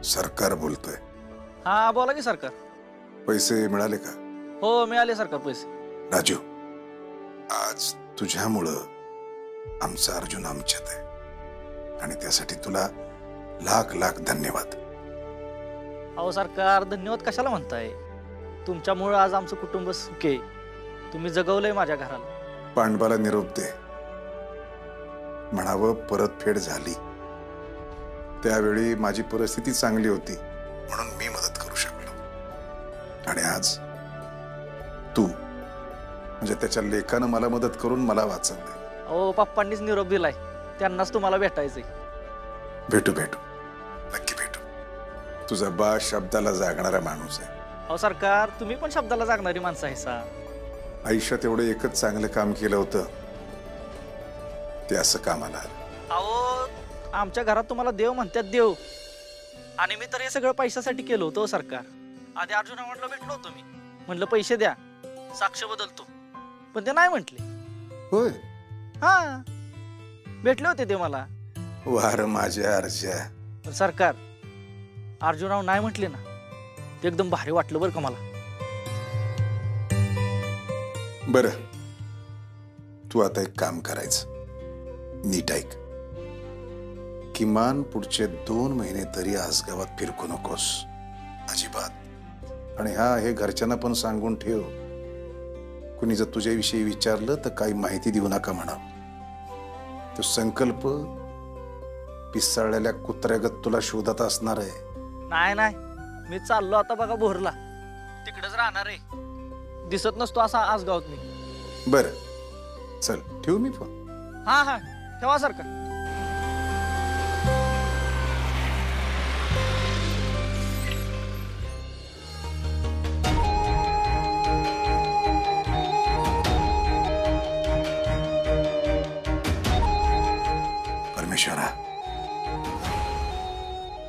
सरकार बोलतोय. हा बोला की सरकार. पैसे मिळाले का? हो मिळाले सरकार पैसे. राजू, आज तुझ्यामुळं आमचा अर्जुन आमच्यात आहे आणि त्यासाठी तुला लाख लाख धन्यवाद. अहो सरकार धन्यवाद कशाला म्हणताय? तुमच्यामुळे आज आमचं कुटुंब सुखी. तुम्ही जगवलंय माझ्या घराला. पांडवाला निरोप दे, म्हणावं परतफेड झाली. त्यावेळी माझी परिस्थिती चांगली होती म्हणून मी मदत करू शकलो आणि आज तू म्हणजे त्याच्या लेखानं मला मदत करून मला वाचवलंय. अहो पप्पांनीच निरोप दिलाय, त्यांनाच तुम्हाला भेटायचंय. भेटू भेटू, नक्की भेटू. तुझा बा शब्दाला जागणारा माणूस आहे. अहो सरकार तुम्ही पण शब्दाला जागणारी माणसं आहे सा. आयुष्यात एवढं एकच चांगलं काम केलं होतं, ते असं कामाला आलं. अहो आमच्या घरात तुम्हाला देव म्हणतात देव, आणि मी तर हे सगळं पैशासाठी केलं होतं सरकार. आधी अर्जुना म्हटलं भेटलो होतो मी, म्हटलं पैसे द्या साक्ष बदलतो, पण ते नाही म्हटले. होय? हा भेटले होते ते मला. वार माझ्या अर्जा. पण सरकार अर्जुनराव नाही म्हटले ना, ते एकदम भारी वाटलं बरं का मला. बरं, तू आता एक काम करायचं, नीट ऐक. किमान पुढचे 2 महिने तरी आसगावात फिरकू नकोस अजिबात. आणि हा हे घरच्यांना पण सांगून ठेव, कुणी जर तुझ्याविषयी विचारलं तर काही माहिती देऊ नका म्हणा. तो संकल्प पिसाळलेल्या कुत्र्यागत तुला शोधत असणार आहे. नाही नाही, मी चाललो आता बघा भोरला, तिकडेच राहणार आहे. दिसत नसतो असा आसगावात मी. बरं चल, ठेवू मी फोन. हा हा ठेवा सरकार. परमेश्वरा,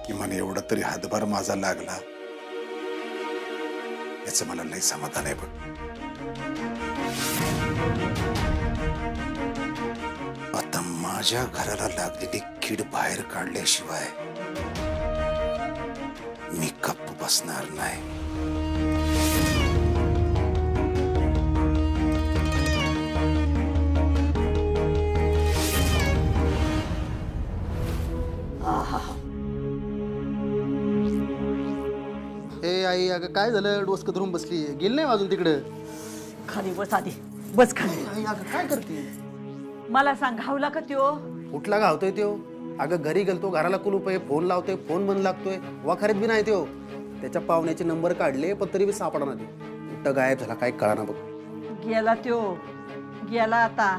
किमान एवढा तरी हातभार माझा लागला, याचं मला लई समाधान आहे बघ. आता माझ्या घराला लागलेली कीड बाहेर काढल्याशिवाय मी गप्प बसणार नाही. ए आई, अगं काय झालं? डोसकं धरून बसली, गेली नाही अजून तिकडं? खाली बस आधी, बस खाली. आई अगं काय करते? मला सांग घावला का त्यो? कुठला घावतोय त्यो? अगं घरी गेलतो, घराला कुलूप आहे, फोन लावतोय, फोन बंद लागतोय, वखारीत बी नाही त्यो. त्याच्या पाहुण्याचे नंबर काढले पण तरी बी सापडा ना. कुठं गायब झाला काय कळना बघ. गेला त्यो, गेला आता.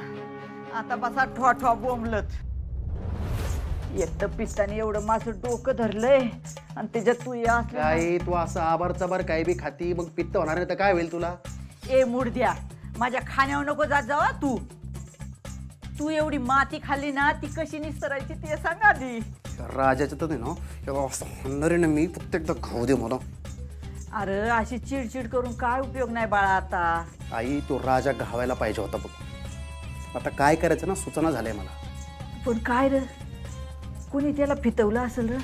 आता बसा ठो ठो बोंबलत. एकटं पित्ताने एवढं माझं डोकं धरलंय आणि त्याच्यात तू या काय तू असं आबार चबार काय बी खाती, मग पित्त होणार नाही तर काय होईल तुला? ए मुडद्या, माझ्या खाण्यावर नको जात जावा तू. तू एवढी माती खाल्ली ना, ती कशी निस्तरायची ते सांग आधी. राजाचं तर नाही ना, असं म्हणणार आहे ना मी, फक्त एकदा खाऊ दे मला. अरे अशी चिडचिड करून काय उपयोग नाही बाळा आता. आई तो राजा घावायला पाहिजे होता बघ. आता काय करायचं ना सुचना झालंय मला. पण काय रे, कुणी त्याला फितवलं असेल र?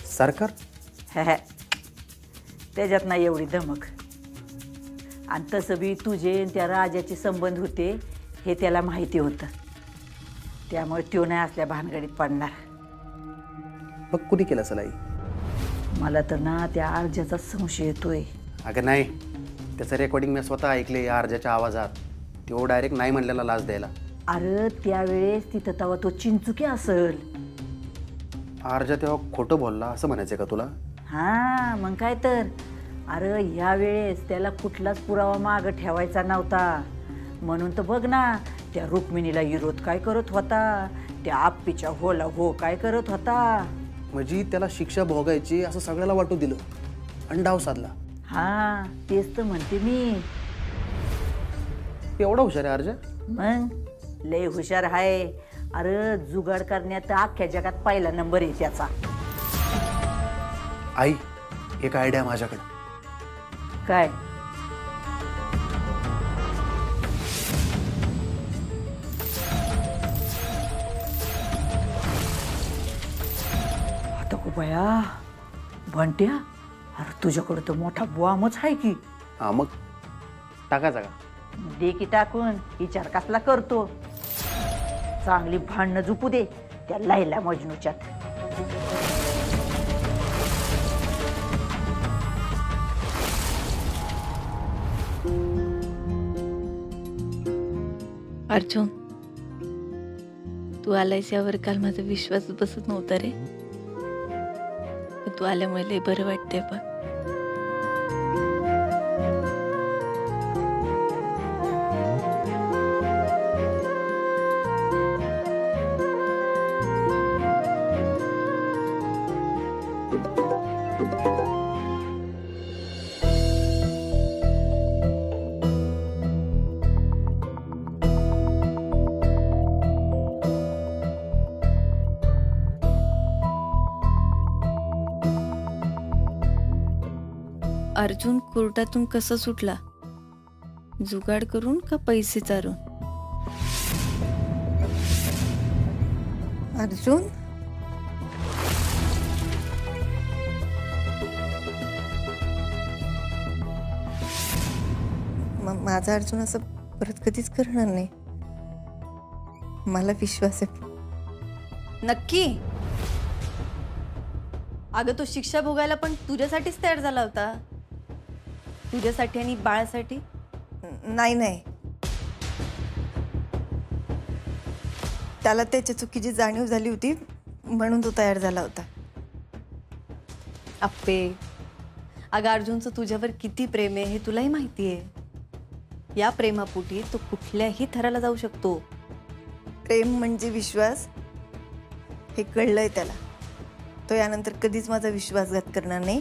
सरकार? त्याच्यात नाही एवढी धमक. आणि तसं बी तुझे त्या राजाचे संबंध होते हे त्याला माहिती होतं, त्यामुळे तो नाही असल्या भानगडीत पडणार. बघ कुणी केलं असेल आई? मला तर ना त्या अर्जाचा संशय येतोय. अगं नाही, त्याचं रेकॉर्डिंग मी स्वतः ऐकले या अर्जाच्या आवाजात. तो डायरेक्ट नाही म्हणलेला लाच द्यायला. अरे त्यावेळेस तिथं तवा तो चिंचुकी असेल. अर्जा तेव्हा खोटं बोलला असं म्हणायचं का तुला? हा मग काय तर. अरे यावेळेस त्याला कुठलाच पुरावा मागं ठेवायचा नव्हता, म्हणून तर बघ ना त्या रुक्मिणीला विरोध काय करत होता, त्या आप्पीच्या होला हो काय करत होता. म्हणजे त्याला शिक्षा भोगायची असं सगळ्याला वाटू दिलं आणि डाव साधला. हा तेच तर म्हणते मी. एवढा हुशार आहे अर्जा? मग लय हुशार आहे. अरे जुगाड करण्यात अख्ख्या जगात पहिला नंबर आहे त्याचा. आई एक आयडिया माझ्याकडे. काय? बया भंट्या, अरे तुझ्याकडे तर मोठा बुवामच आहे की. हा मग टाकायचा का? दे की टाकून, विचार कसला करतो. चांगली भांडणं झुपू दे त्या लैला मजनूच्यात. अर्जुन, तू आलायस यावर काल माझा विश्वास बसत नव्हता रे. पण तू आल्यामुळे लय बरं वाटतंय बघ. अर्जुन कोर्टातून कसा सुटला? जुगाड करून का पैसे चारून? अर्जुन, माझा अर्जुन असं परत कधीच करणार नाही, मला विश्वास आहे. नक्की? अगं तो शिक्षा भोगायला पण तुझ्यासाठीच तयार झाला होता, तुझ्यासाठी आणि बाळासाठी. नाही नाही, त्याला त्याच्या चुकीची जाणीव झाली होती म्हणून तो तयार झाला होता. अप्पे, अगं अर्जुनचं तुझ्यावर किती प्रेम आहे हे तुलाही माहिती आहे. या प्रेमापोटी तो कुठल्याही थराला जाऊ शकतो. प्रेम म्हणजे विश्वास हे कळलंय त्याला. तो यानंतर कधीच माझा विश्वासघात करणार नाही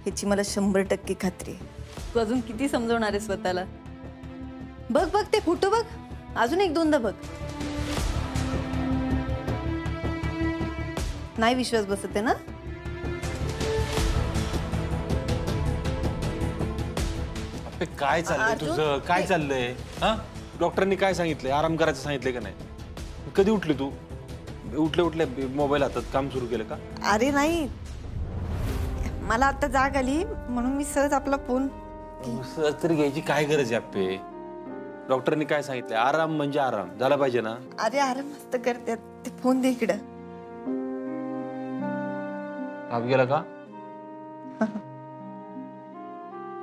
ह्याची मला 100% खात्री आहे. तू अजून किती समजवणार आहे स्वतःला? बघ बघ ते फोटो बघ, अजून एक दोनदा बघ. नाही विश्वास बसत आहे ना? काय चाललंय तुझं? काय चाललंय? हा, डॉक्टरांनी काय सांगितलंय? आराम करायचं सांगितलंय का नाही? कधी उठली तू? उठले उठले मोबाईल हातात काम सुरू केलं का? अरे नाही, मला आता जाग आली म्हणून मी सहज आपला फोन. सहज तरी घ्यायची काय गरज आहे अप्पे? डॉक्टरांनी काय सांगितलंय? आराम म्हणजे आराम झाला पाहिजे ना. अरे आराम मस्त करते, ते फोन दे इकडं. ताप गेला का?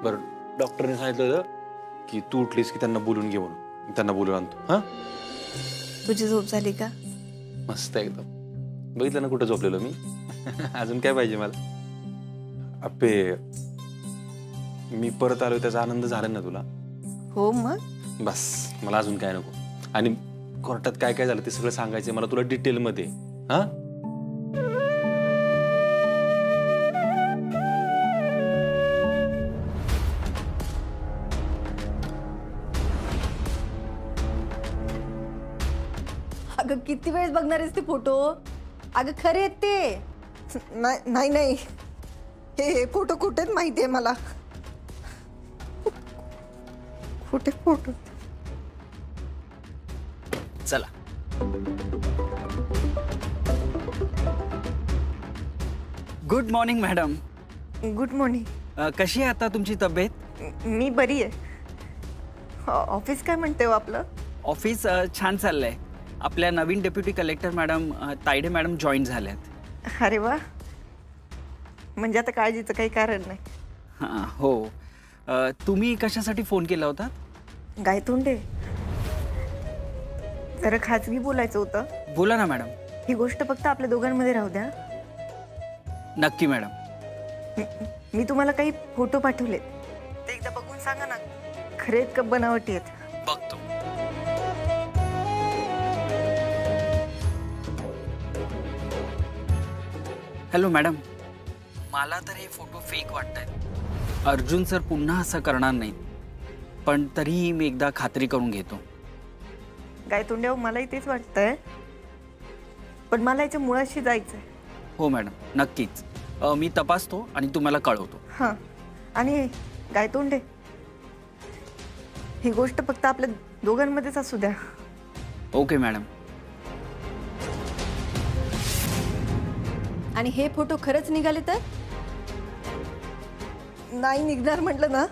बर, डॉक्टरने सांगितलं होतं की तू उठलीस की त्यांना बोलून घे म्हणून. त्यांना बोलून आणतो. हा, तुझी झोप झाली का? मस्त एकदम. बघितलं ना कुठं झोपलेलो मी. अजून काय पाहिजे मला? अप्पे, मी परत आलो त्याचा आनंद झाला ना तुला? हो मग. बस, मला अजून काय नको. आणि कोर्टात काय काय झालं ते सगळं सांगायचंय मला तुला डिटेलमध्ये. हा, अगं किती वेळेस बघणार आहेस ते फोटो? अगं खरे आहेत ते. नाही नाही, हे फोटो कुठेच माहितीये मला. कुठे फोटो? चला. Good morning madam. Good morning. कशी आहे आता तुमची तब्येत? मी बरी आहे. ऑफिस काय म्हणते हो आपलं? ऑफिस छान चाललंय. आपल्या नवीन deputy collector madam Tayade madam join झाल्यात. अरे वा, म्हणजे आता काळजीचं काही कारण नाही. हां हो. तुम्ही कशासाठी फोन केला होता? गायतोंडे, जरा खाजगी बोलायचं होतं. बोला ना मॅडम. ही गोष्ट फक्त आपल्या दोघांमध्ये राहू द्या. नक्की मॅडम. मी तुम्हाला काही फोटो पाठवले, ते एकदा बघून सांगा ना, खरे आहेत का बनावटी आहेत? बघतो. हॅलो मॅडम, मला तर हे फोटो फेक वाटतात. अर्जुन सर पुन्हा असं करणार नाहीत, पण तरीही मी एकदा खात्री करून घेतो. गायतोंड्या, मलाही तेच वाटतंय, पण मला याच्या मुळाशी जायचंय. हो मॅडम, नक्कीच. मी तपासतो आणि तुम्हाला कळवतो. हां, आणि गायतोंडे, ही गोष्ट फक्त आपल्या दोघांमध्येच असू द्या. Okay madam. आणि हे फोटो खरंच निघाले तर? नाही निघणार म्हटलं ना,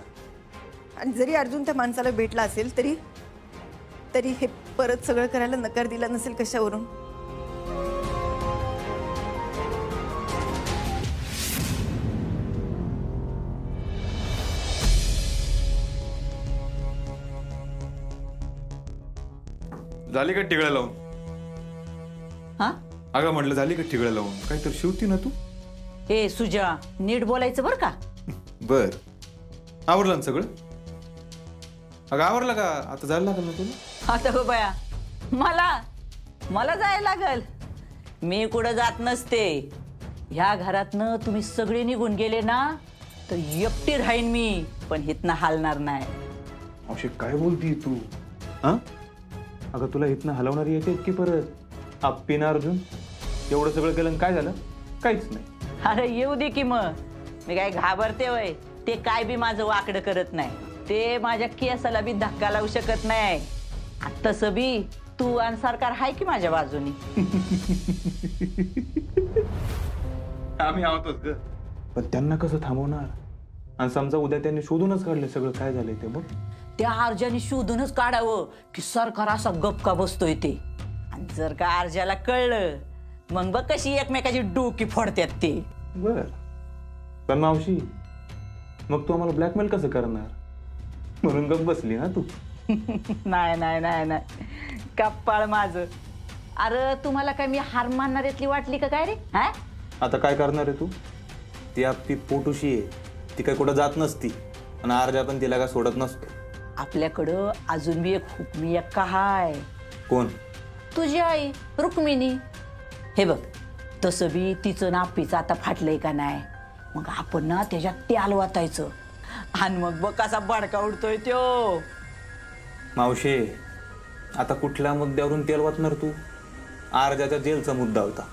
आणि जरी अर्जुन त्या माणसाला भेटला असेल तरी तरी हे परत सगळं करायला नकार दिला नसेल कशावरून? झाली का टिगळ्या लावून? हा अगं म्हटलं झाली का टिगळ्या लावून? काहीतरी शिवती ना तू? हे सुजा, नीट बोलायचं बरं का? बर, आवरलं ना सगळं? अगं आवरलं का? आता जायला लागल ना तुला? आता हो बाया, मला जायला लागल. मी कुठं जात नसते. ह्या घरातनं तुम्ही सगळे निघून गेले ना तर एकटी राहीन मी, पण हितनं हालणार नाही. अशी काय बोलती तू? हा अगं तुला इथनं हलवणारी येते की परत? आप्पी ना अर्जुन, एवढं सगळं केलं आणि काय झालं? काहीच नाही. अरे येऊ दे की मग, मी काय घाबरते वय? ते काय बी माझं वाकडं करत नाही. ते माझ्या केसाला बी धक्का लावू शकत नाही. तसं बी तू आणि सरकार हाय की माझ्या बाजूनी. आम्ही आहोतच ग, पण त्यांना कसं थांबवणार? आणि समजा उद्या त्यांनी शोधूनच काढलं सगळं काय झालंय ते, बघ. त्या अर्जाने शोधूनच काढावं की सरकार असा गपका बसतोय ते. आणि जर का अर्जाला कळलं मग बघ कशी एकमेकाची डोकी फोडतात ते. बर, पण मावशी मग तू आम्हाला ब्लॅकमेल कसं करणार? म्हणून गप बसली ना तू? नाही नाही नाही नाही, कप्पाळ माझं. अरे तुम्हाला काय मी हार मानणाऱ्यातली वाटली का काय रे? हा आता काय करणार आहे तू? ती आपली पोटुशी आहे, ती काय कुठं जात नसती आणि अर्जा पण तिला काय सोडत नसतो. आपल्याकडं अजून बी एक हुकमी एक्का हाय. कोण? तुझी आई रुक्मिणी. हे बघ, तसं बी तिचं ना आप्पीचं आता फाटलंय का नाही, मग आपण ना त्याच्यात तेल वाटायचं आणि मग बघ कसा बडका उडतोय त्यो. मावशे, आता कुठल्या मुद्द्यावरून तेल वाचणार तू? अर्जाच्या जेलचा मुद्दा होता,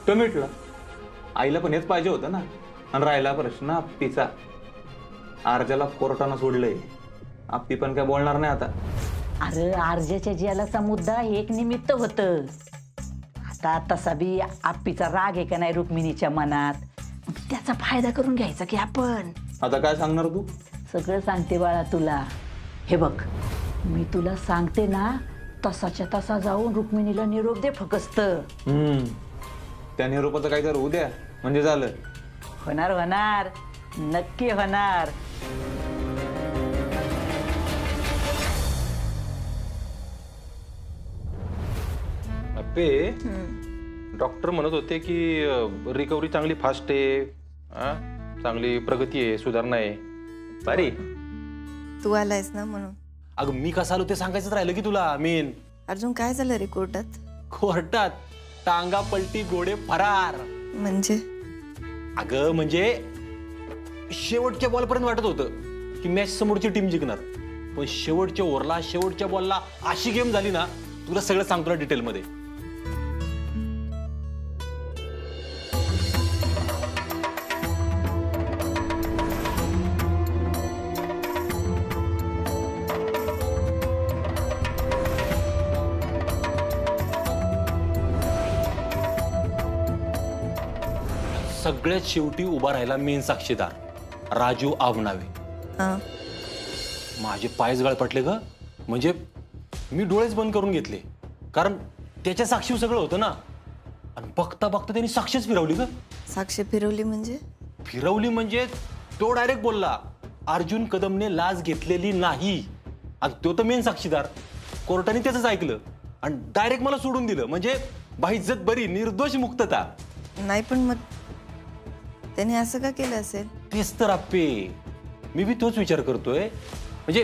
तो मिटला. आईला पण हेच पाहिजे होतं ना. आणि राहिला प्रश्न आप्पीचा. अर्जाला कोर्टानं सोडलंय, आप्पी पण काय बोलणार नाही आता. अरे अर्जाच्या जेलाचा मुद्दा एक निमित्त होतं. आता तसा बी आप्पीचा राग आहे का नाही रुक्मिणीच्या मनात, मग त्याचा फायदा करून घ्यायचा की आपण. आता काय सांगणार तू? सगळं सांगते बाळा तुला. हे बघ, मी तुला सांगते ना तसाच्या तसा जाऊन रुक्मिणीला निरोप दे फकस्त. त्या निरोपाचं काहीतरी होऊ द्या म्हणजे झालं. होणार होणार, नक्की होणार. अप्पे, डॉक्टर म्हणत होते की रिकव्हरी चांगली फास्ट आहे, चांगली प्रगती आहे, सुधारणा आहे. बारी तू आलायस ना म्हणून. अगं मी कसं आलो ते सांगायचं राहिलं की तुला. मेन अर्जुन काय झालं रे कोर्टात? कोर्टात टांगा पलटी घोडे फरार. म्हणजे अगं म्हणजे शेवटच्या बॉलपर्यंत वाटत होतं की मॅच समोरची टीम जिंकणार, पण शेवटच्या ओव्हरला शेवटच्या बॉलला अशी गेम झाली ना, तुला सगळं सांगतो ना डिटेलमध्ये. सगळ्यात शेवटी उभा राहिला मेन साक्षीदार राजू आवनावे. माझे पायच गळपटले ग. म्हणजे मी डोळेच बंद करून घेतले, कारण त्याच्या साक्षीवर सगळं होतं ना. आणि बघता बघता त्यांनी साक्षीच फिरवली ग. साक्ष फिरवली म्हणजे? फिरवली म्हणजे तो डायरेक्ट बोलला अर्जुन कदमने लाच घेतलेली नाही. आणि तो तर मेन साक्षीदार. कोर्टाने त्याचंच ऐकलं आणि डायरेक्ट मला सोडून दिलं. म्हणजे बाइज्जत बरी, निर्दोष मुक्तता. नाही पण मग त्याने असं का केलं असेल? तेच तर अप्पे, मी बी तोच विचार करतोय. म्हणजे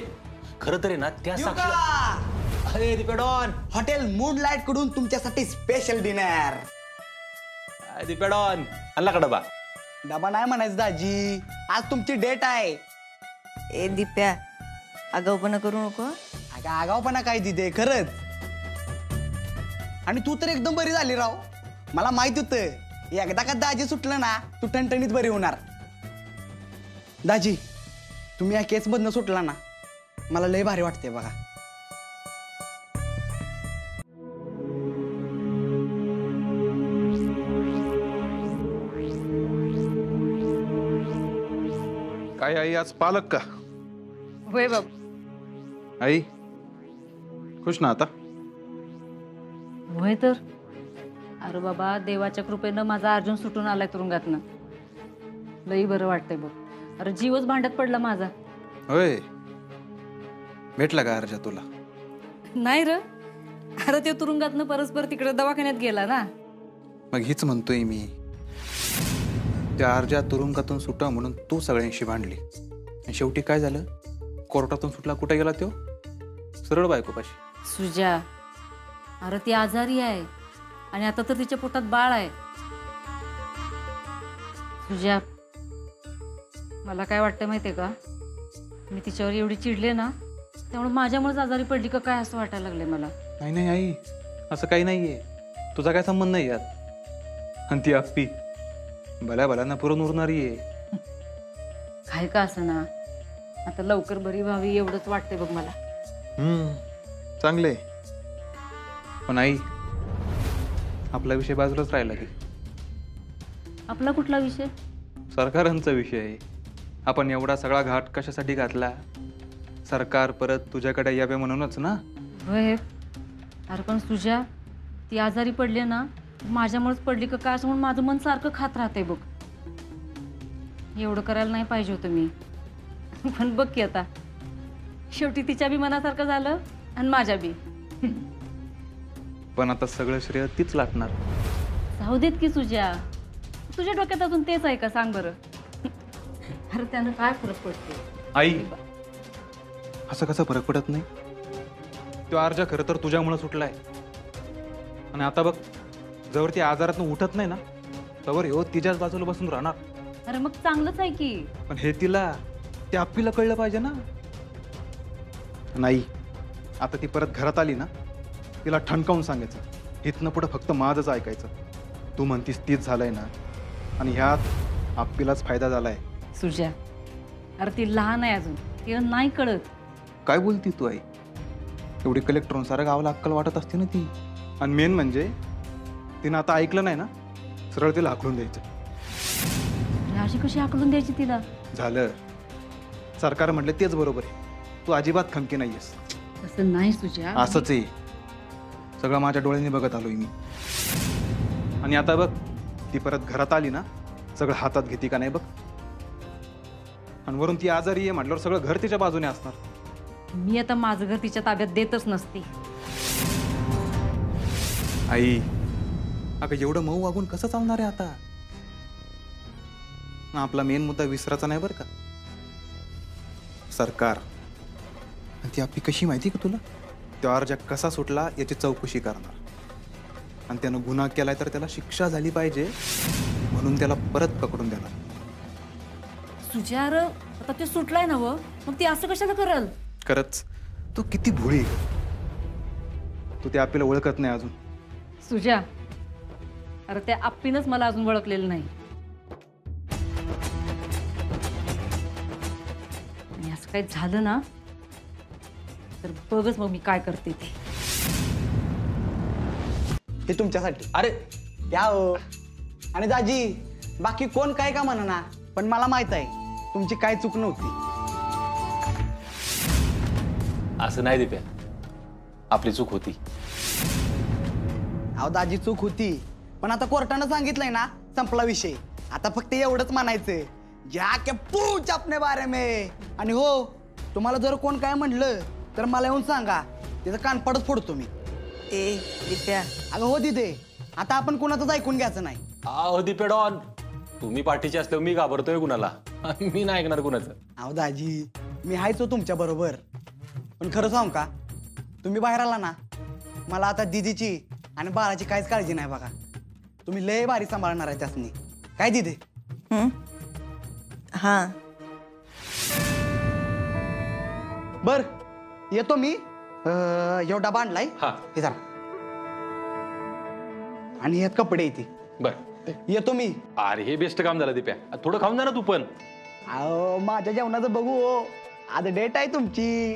खरं तर आहे ना त्या साक्षी. अरे दिपेडॉन, हॉटेल मूनलाईट कडून तुमच्यासाठी स्पेशल डिनर. दिपेडॉन आणला का डबा? डबा नाही म्हणायचं दाजी, आज तुमची डेट आहे. ए दिप्या, आगाऊपणा करू नको. अगं आगाऊपणा काय तिथे खरंच. आणि तू तर एकदम बरी झाली राव. मला माहित होतं एकदा का दाजी सुटलं ना तू टणटणीत बरी होणार. दाजी, तुम्ही या केस मधनं सुटला ना, मला लय भारी वाटते बघा. काय आई आज पालक का? होय बाबा. आई खुश ना आता? होय तर. अरे बाबा, देवाच्या कृपेनं माझा अर्जुन सुटून आलाय तुरुंगातनं. लई बरं वाटतंय बघ. अरे जीवच भांड्यात पडला माझा. होय, भेटला का अर्जा तुला? नाही र. अरे ते तुरुंगातनं परस्पर तिकडे दवाखान्यात गेला ना. मग हीच म्हणतोय मी, त्या अर्जा तुरुंगातून सुटा म्हणून तू सगळ्यांशी भांडली आणि शेवटी काय झालं? कोर्टातून सुटला, कुठे गेला तो? सरळ बायकोपाशी. सुजा, अरे ती आजारी आहे आणि आता तर तिच्या पोटात बाळ आहे. सुजा, मला काय वाटतं माहितीये का, मी तिच्यावर एवढी चिडले ना, त्यामुळे माझ्यामुळेच आजारी पडली का काय असं वाटायला लागले मला. नाही नाही आई, असं काही नाहीये. तुझा काय संबंध नाही यात. आणि ती अप्पी भल्या भल्यांना पुरून उरणारी आहे. काय का असं ना, आता लवकर बरी व्हावी एवढंच वाटतंय बघ मला. चांगले. पण आई, आपला विषय बाजूलाच राहिला की. आपला कुठला विषय? सरकारांचा विषय आहे. आपण एवढा सगळा घाट कशासाठी घातला? सरकार परत तुझ्याकडे यावे म्हणूनच ना. होय. अरे पण सुजा, ती आजारी पडली ना, माझ्यामुळेच पडली का काय असं म्हणून माझं मन सारखं खात राहतंय बघ. एवढं करायला नाही पाहिजे होतं मी. पण बघ की आता शेवटी तिच्या बी मनासारखं झालं आणि माझ्या बी. पण आता सगळं श्रेय तीच लाटणार. जाऊ देत की सुजा, तुझ्या डोक्यात अजून तेच आहे का सांग बरं. अरे त्यानं काय फरक पडतो? आई, असं कसं फरक पडत नाही? तो अर्जा खरं तर तुझ्यामुळे सुटलाय. आणि आता बघ, जवळ ती आजारातून उठत नाही ना, तवर हो तिच्याच बाजूला बसून राहणार. अरे मग चांगलंच आहे की. पण हे तिला, त्या अप्पीला कळलं पाहिजे ना. नाही, आता ती परत घरात आली ना, तिला ठणकावून सांगायचं, इथनं पुढं फक्त माझंच ऐकायचं. तू म्हणतीस तीच झालंय ना, आणि ह्यात अप्पीलाच फायदा झालाय. सुजा, अरे ती लहान आहे अजून, तिला नाही कळत. काय बोलती तू आई? एवढी कलेक्टर साऱ्या गावाला अक्कल वाटत असते ना ती. आणि मेन म्हणजे तिनं आता ऐकलं नाही ना, सरळ तिला हाकलून द्यायचं. अरे अशी कशी हाकलून द्यायची तिला? झालं. सरकार म्हटलं तेच बरोबर आहे. तू अजिबात खमकी नाहीयेस. तसं नाही सुजा. असंच आहे. सगळं माझ्या डोळ्यांनी बघत आलोय मी. आणि आता बघ, ती परत घरात आली ना, सगळं हातात घेते का नाही बघ. आणि वरून ती आजारी आहे म्हटल्यावर सगळं घर तिच्या बाजूने असणार. मी आता माझं घर तिच्या ताब्यात देतच नसते. आई, अगं एवढं मऊ वागून कसं चालणार आहे आता? आपला मेन मुद्दा विसरायचा नाही बरं का. सरकार. आणि ती आपली कशी माहिती का तुला? तो अर्जा कसा सुटला याची चौकशी करणार. आणि त्यानं गुन्हा केलाय तर त्याला शिक्षा झाली पाहिजे म्हणून त्याला परत पकडून देणार. सुजा, अरे आता ते सुटलाय ना व, मग ती असं कशाला करल? खरंच तू किती भोळी आहे. तू त्या आपल्याला ओळखत नाही अजून. सुजा, अरे त्या आप्पीनंच मला अजून ओळखलेलं नाही. आणि असं काही झालं ना तर बघच मग मी काय करते ते. हे तुमच्यासाठी. अरे या हो. आणि दाजी, बाकी कोण काय का म्हणा ना, पण मला माहित आहे तुमची काय चूक नव्हती. असं नाही दिप्या, आपली चूक होती. अहो दाजी, चूक होती, पण आता कोर्टानं सांगितलंय ना, संपला विषय. आता फक्त एवढंच म्हणायचं, जाके पूछ अपने बारे में. आणि हो, तुम्हाला जर कोण काय म्हणलं तर मला येऊन सांगा, त्याचं कानपाडच फोडतो मी. ए दिप्या, अगं हो दिदे, आता आपण कोणाचंच ऐकून घ्यायचं नाही. हो दिप्या डॉन, तुम्ही पाठीचे असल्यावर मी घाबरतोय कुणाला. मी नाही ऐकणार कुणाचं. अहो दाजी, मी हायच हो तुमच्या बरोबर. पण खरं सांगू का, तुम्ही बाहेर आला ना, मला आता दिदीची आणि बाळाची काहीच काळजी नाही बघा. तुम्ही लय भारी सांभाळणार आहे त्यासनी. काय दिदे? हां. बर, येतो मी. ह्यो डबा आणलाय. हा. हे जरा. आणि ह्यात कपडे येते. बर, येतो मी. अरे हे बेस्ट काम झालं दिप्या. थोडं खाऊन जा ना तू पण. अहो माझ्या जेवणाचं बघू हो. आज डेट आहे तुमची.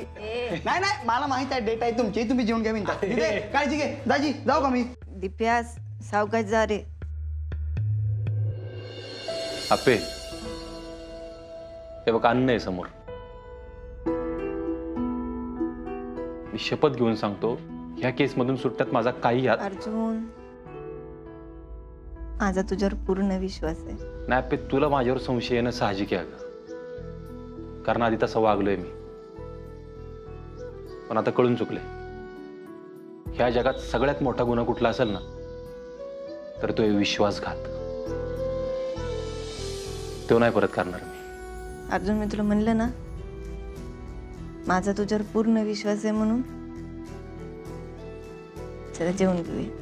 नाही नाही, मला माहित आहे डेट आहे तुमची. तुम्ही जेवण घ्या मिनिटात. काळजी घे दाजी. जाऊ का मी? दिप्या, सावकाश जा रे. अप्पे, हे बघ अन्न आहे समोर. मी शपथ घेऊन सांगतो, ह्या केसमधून सुटण्यात माझा काही हात अर्जुन, माझा तुझ्यावर पूर्ण विश्वास आहे. नाही पे, तुला माझ्यावर संशय येणं साहजिक आहे अगं, कारण आधी तसं वागलोय मी. पण आता कळून चुकले. ह्या जगात सगळ्यात मोठा गुन्हा कुठला असेल ना, तर तो आहे विश्वासघात. तो नाही परत करणार मी. अर्जुन, मी तुला म्हणलं ना माझा तुझ्यावर पूर्ण विश्वास आहे म्हणून. चला जेवण घेऊया.